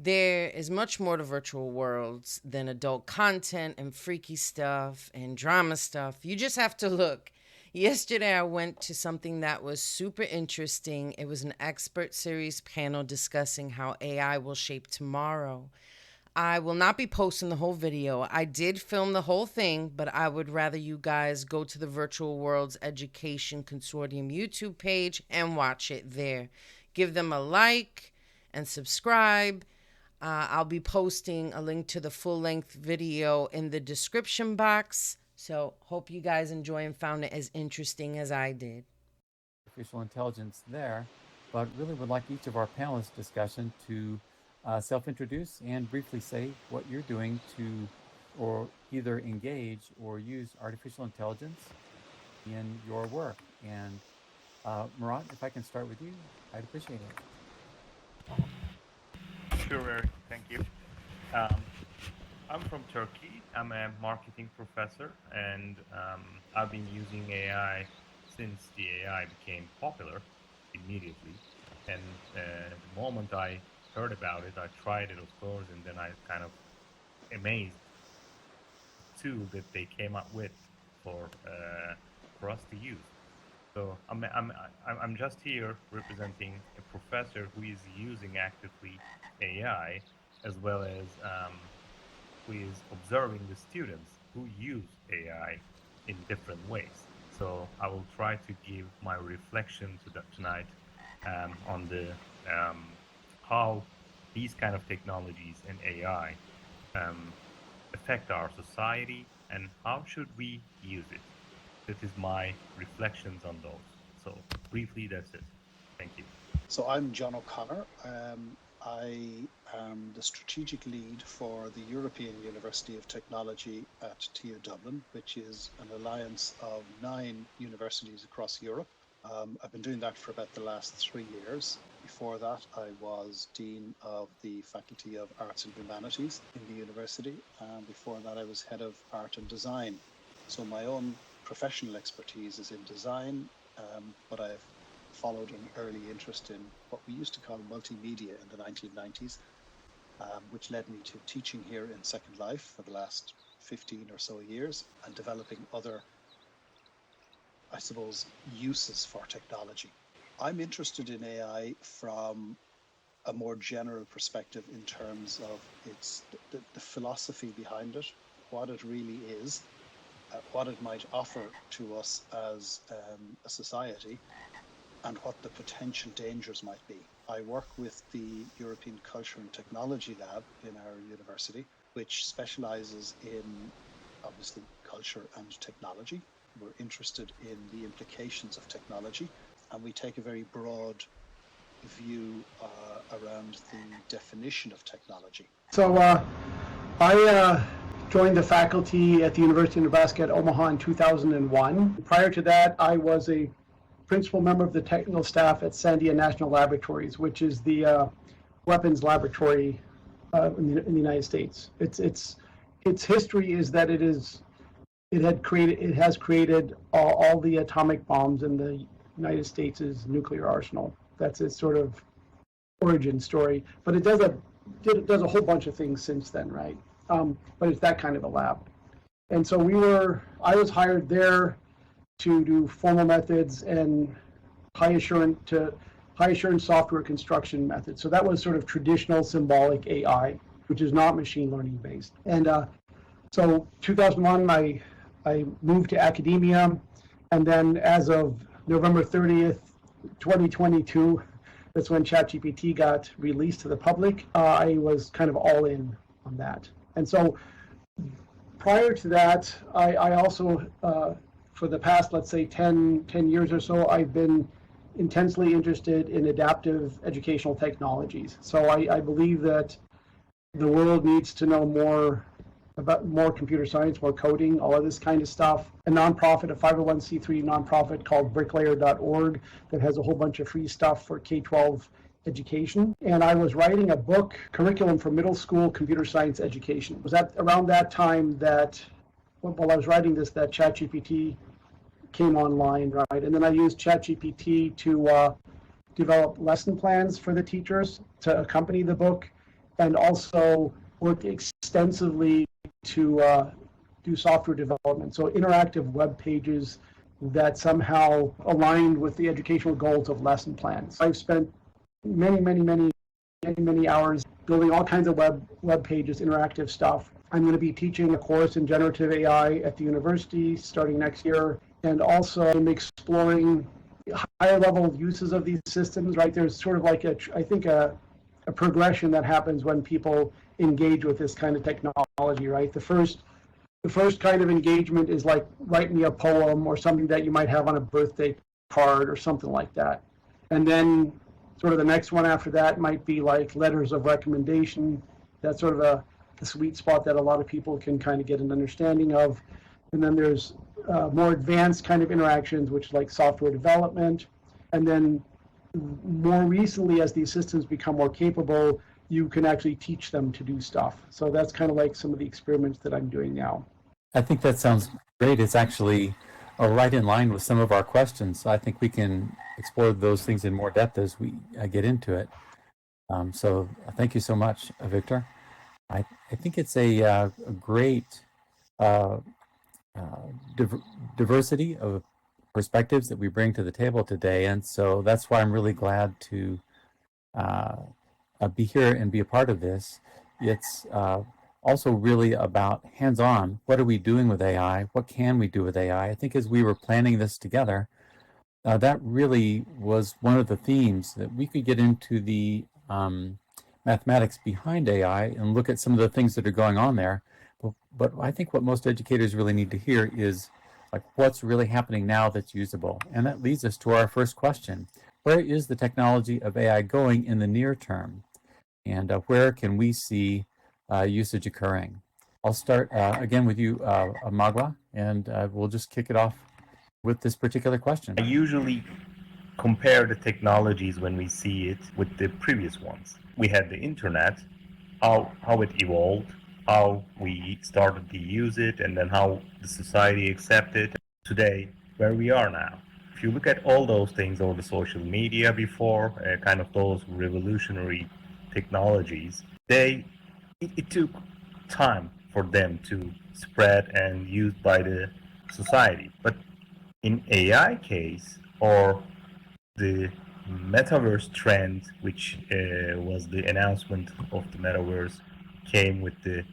There is much more to virtual worlds than adult content and freaky stuff and drama stuff. You just have to look. Yesterday, I went to something that was super interesting. It was an expert series panel discussing how AI will shape tomorrow. I will not be posting the whole video. I did film the whole thing, but I would rather you guys go to the Virtual Worlds Education Consortium YouTube page and watch it there. Give them a like and subscribe. I'll be posting a link to the full-length video in the description box. So hope you guys enjoy and found it as interesting as I did. Artificial intelligence there, but really would like each of our panelists discussion to self-introduce and briefly say what you're doing to or either engage or use artificial intelligence in your work. And Murat, if I can start with you, I'd appreciate it. Sure, Eric. Thank you. I'm from Turkey. I'm a marketing professor, and I've been using AI since the AI became popular immediately. And the moment I heard about it, I tried it, of course, and then I kind of amazed the tool that they came up with for us to use. So I'm just here representing a professor who is using actively AI, as well as who is observing the students who use AI in different ways. So I will try to give my reflection tonight on the how these kind of technologies and AI affect our society and how should we use it. That is my reflections on those. So briefly, that's it. Thank you. So I'm John O'Connor. I am the strategic lead for the European University of Technology at TU Dublin, which is an alliance of 9 universities across Europe. I've been doing that for about the last 3 years. Before that, I was Dean of the Faculty of Arts and Humanities in the university. And before that, I was Head of Art and Design. So my own professional expertise is in design, but I've followed an early interest in what we used to call multimedia in the 1990s, which led me to teaching here in Second Life for the last 15 or so years and developing other, I suppose, uses for technology. I'm interested in AI from a more general perspective in terms of the philosophy behind it, what it really is, what it might offer to us as a society, and what the potential dangers might be. I work with the European Culture and Technology Lab in our university, which specializes in, obviously, culture and technology. We're interested in the implications of technology, and we take a very broad view around the definition of technology. So I joined the faculty at the University of Nebraska at Omaha in 2001. Prior to that, I was a principal member of the technical staff at Sandia National Laboratories, which is the weapons laboratory in the United States. Its history is that it has created all the atomic bombs in the United States' nuclear arsenal. That's its sort of origin story. But it does a whole bunch of things since then, right? But it's that kind of a lab. And so I was hired there to do formal methods and high assurance software construction methods. So that was sort of traditional symbolic AI, which is not machine learning based. And so 2001, I moved to academia, and then as of November 30th, 2022, that's when ChatGPT got released to the public. I was kind of all in on that. And so prior to that, I also, for the past, let's say 10 years or so, I've been intensely interested in adaptive educational technologies. So I believe that the world needs to know more about more computer science, more coding, all of this kind of stuff. A nonprofit, a 501c3 nonprofit called bricklayer.org that has a whole bunch of free stuff for K-12 education. And I was writing a book, Curriculum for Middle School Computer Science Education. It was around that time that, while I was writing this, that ChatGPT came online, right? And then I used ChatGPT to develop lesson plans for the teachers to accompany the book. and also worked extensively to do software development. So interactive web pages that somehow aligned with the educational goals of lesson plans. I've spent many hours building all kinds of web pages, interactive stuff. I'm going to be teaching a course in generative AI at the university starting next year, and also I'm exploring higher level uses of these systems, right? There's sort of like a progression that happens when people engage with this kind of technology, right? The first kind of engagement is like write me a poem or something that you might have on a birthday card or something like that. And then sort of the next one after that might be like letters of recommendation. That's sort of the sweet spot that a lot of people can kind of get an understanding of. And then there's more advanced kind of interactions, which is like software development. And then more recently, as these systems become more capable, you can actually teach them to do stuff. So that's kind of like some of the experiments that I'm doing now. I think that sounds great. It's actually right in line with some of our questions. So I think we can explore those things in more depth as we get into it. So thank you so much, Victor. I think it's a great diversity of perspectives that we bring to the table today. And so that's why I'm really glad to be here and be a part of this. It's also really about hands-on. What are we doing with AI? What can we do with AI? I think as we were planning this together, that really was one of the themes, that we could get into the mathematics behind AI and look at some of the things that are going on there. But I think what most educators really need to hear is like what's really happening now that's usable. And that leads us to our first question. Where is the technology of AI going in the near term? And where can we see usage occurring? I'll start again with you, Magwa, and we'll just kick it off with this particular question. I usually compare the technologies when we see it with the previous ones. We had the internet, how it evolved, how we started to use it, and then how the society accepted it. Today, where we are now. If you look at all those things, or the social media before, kind of those revolutionary technologies, it took time for them to spread and used by the society. But in AI case, or the metaverse trend, which was the announcement of the metaverse, came with the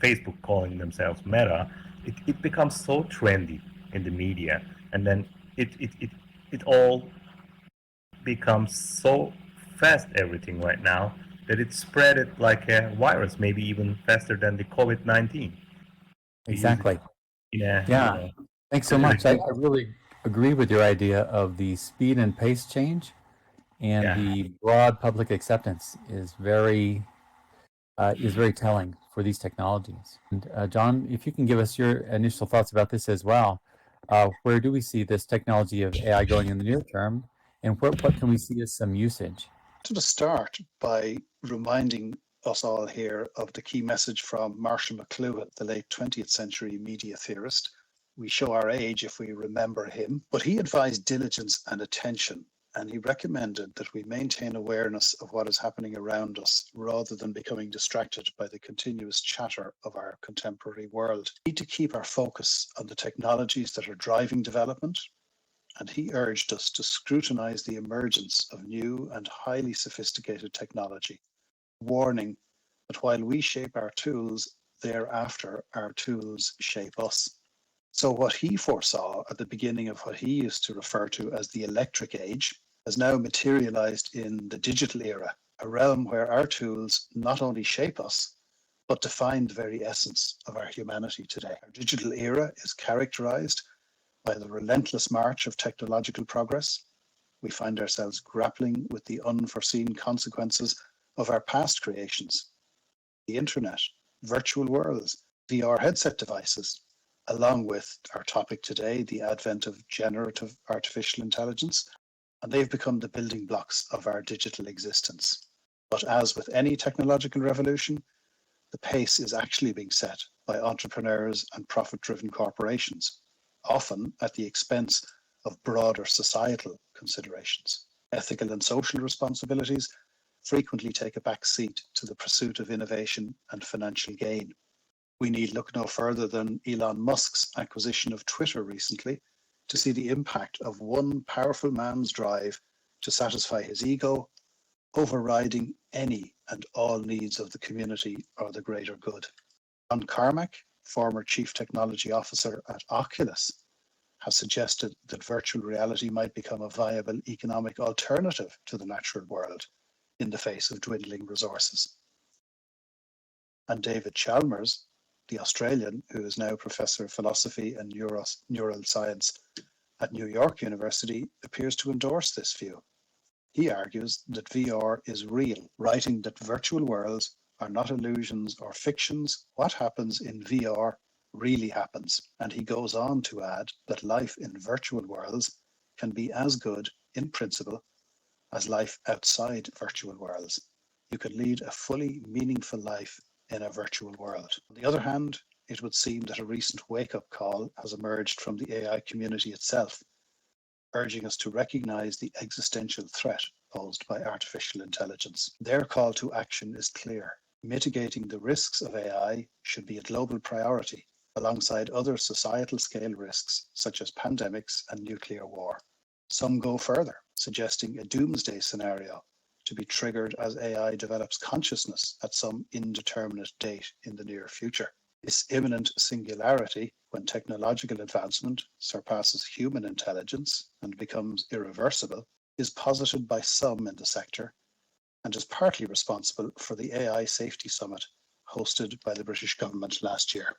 Facebook calling themselves Meta, it becomes so trendy in the media, and then it all becomes so fast, everything right now, that it spread it like a virus, maybe even faster than the COVID-19. Exactly. Yeah. Yeah. Thanks so much. I really agree with your idea of the speed and pace change, and the broad public acceptance is very telling for these technologies. And John, if you can give us your initial thoughts about this as well, where do we see this technology of AI going in the near term, and what can we see as some usage? To start by reminding us all here of the key message from Marshall McLuhan, the late 20th century media theorist. We show our age if we remember him, but he advised diligence and attention, and he recommended that we maintain awareness of what is happening around us rather than becoming distracted by the continuous chatter of our contemporary world. We need to keep our focus on the technologies that are driving development, and he urged us to scrutinize the emergence of new and highly sophisticated technology, warning that while we shape our tools, thereafter our tools shape us. So what he foresaw at the beginning of what he used to refer to as the electric age has now materialized in the digital era, a realm where our tools not only shape us, but define the very essence of our humanity today. Our digital era is characterized by the relentless march of technological progress. We find ourselves grappling with the unforeseen consequences of our past creations. The internet, virtual worlds, VR headset devices, along with our topic today, the advent of generative artificial intelligence, and they've become the building blocks of our digital existence. But as with any technological revolution, the pace is actually being set by entrepreneurs and profit-driven corporations, often at the expense of broader societal considerations. Ethical and social responsibilities frequently take a back seat to the pursuit of innovation and financial gain. We need look no further than Elon Musk's acquisition of Twitter recently to see the impact of one powerful man's drive to satisfy his ego, overriding any and all needs of the community or the greater good. John Carmack, former Chief Technology Officer at Oculus, has suggested that virtual reality might become a viable economic alternative to the natural world in the face of dwindling resources. And David Chalmers, the Australian, who is now Professor of Philosophy and Neuroscience at New York University, appears to endorse this view. He argues that VR is real, writing that virtual worlds are not illusions or fictions. What happens in VR really happens. And he goes on to add that life in virtual worlds can be as good, in principle, as life outside virtual worlds. You can lead a fully meaningful life in a virtual world. On the other hand, it would seem that a recent wake-up call has emerged from the AI community itself, urging us to recognize the existential threat posed by artificial intelligence. Their call to action is clear. Mitigating the risks of AI should be a global priority, alongside other societal scale risks such as pandemics and nuclear war. Some go further, suggesting a doomsday scenario to be triggered as AI develops consciousness at some indeterminate date in the near future. This imminent singularity, when technological advancement surpasses human intelligence and becomes irreversible, is posited by some in the sector and is partly responsible for the AI Safety Summit hosted by the British government last year.